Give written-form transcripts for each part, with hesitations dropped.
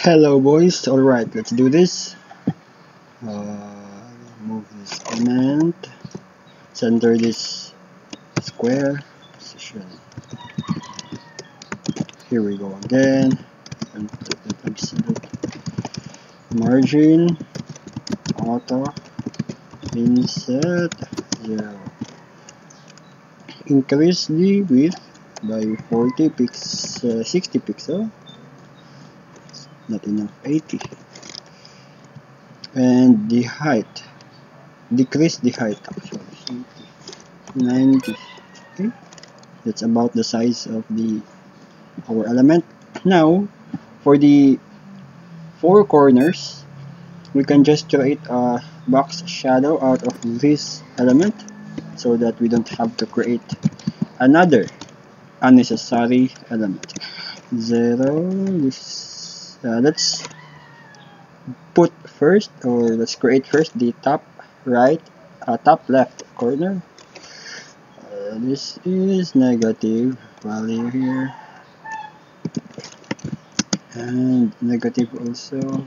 Hello boys, alright, let's do this. Move this element, center this square, position. Here we go again, and absolute margin, auto, inset, 0. Increase the width by 60 pixel, not enough, 80. And the height, decrease the height actually, 90. Okay, that's about the size of our element. Now for the four corners, we can just create a box shadow out of this element so that we don't have to create another unnecessary element. 0. Let's put first, or let's create first the top left corner. This is negative value here, and negative also,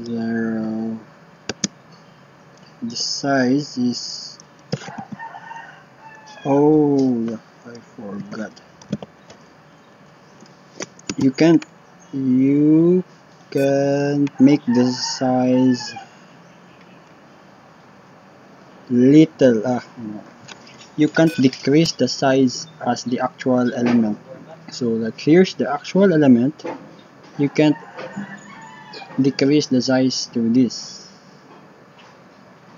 0. The size is, oh, I forgot. You can make the size little. No. You can't decrease the size as the actual element. So like here's the actual element. You can't decrease the size to this,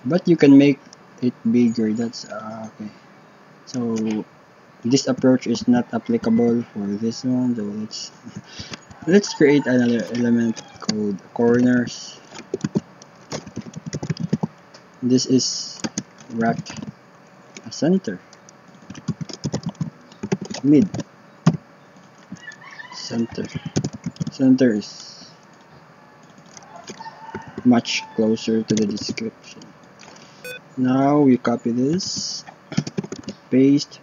but you can make it bigger. That's okay. So this approach is not applicable for this one. So let's create another element called corners. This is rect center, mid, center is much closer to the description. Now we copy this, paste,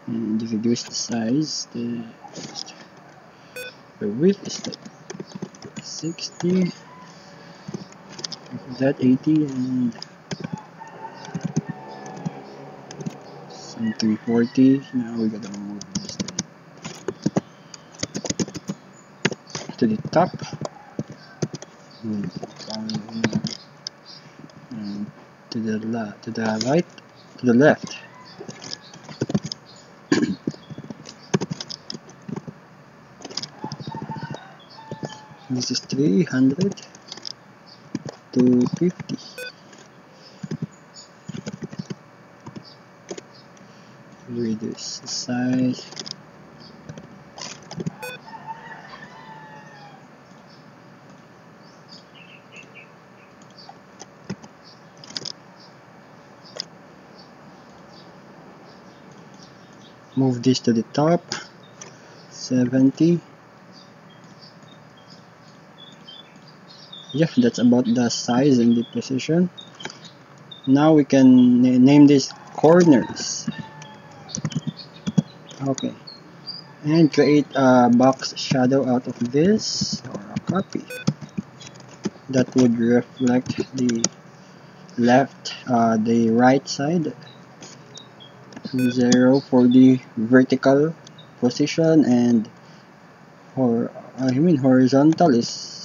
and reduce the size. The width is like 60, that 80, and something 40. Now we gotta move this to the top, and to the right, to the left. This is 300 to 50. Reduce the size. Move this to the top, 70. Yeah, that's about the size and the position. Now we can name this corners. Okay, and create a box shadow out of this, or a copy that would reflect the right side. 0 for the vertical position, and horizontal is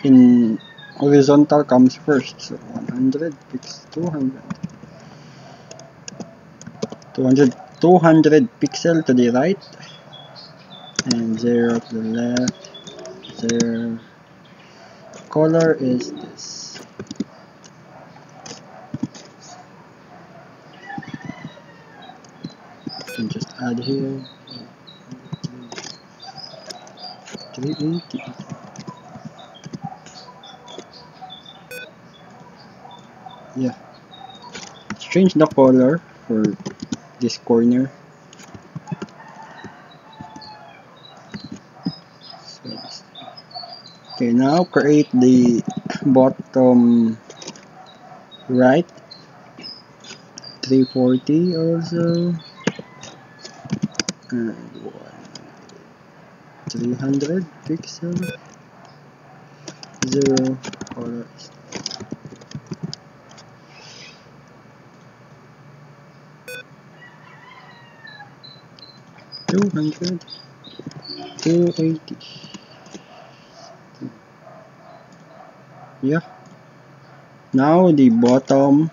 in horizontal comes first, so 100 pixels, 200 pixel to the right, and 0 to the left. 0 color is this. You can just add here 380. Yeah, let's change the color for this corner. Okay, now create the bottom right, 340 also. and 300 pixel, 0 colors. Two hundred, 280. Yeah. Now the bottom,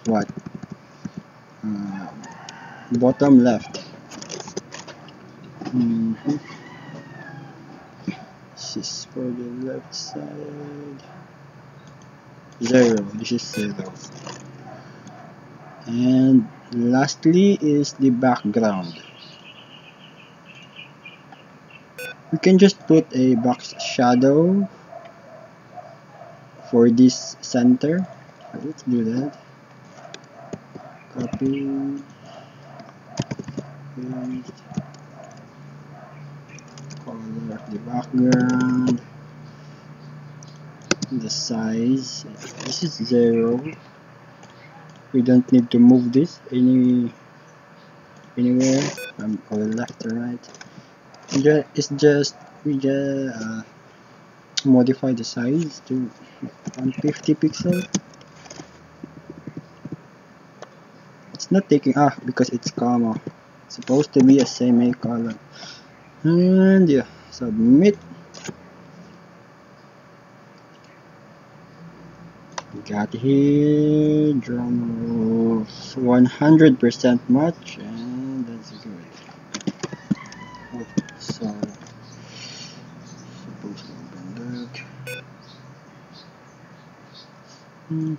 what? Bottom left. This is for the left side. 0. This is 0. And lastly is the background. We can just put a box shadow for this center. Let's do that. Copy, paste, color of the background, the size. This is 0. We don't need to move this anywhere from or left or right. It's just we just modify the size to 150 pixel. It's not taking because it's comma. It's supposed to be a semicolon. And yeah, submit. We got here drum 100% match, and that's good. So supposed to open that.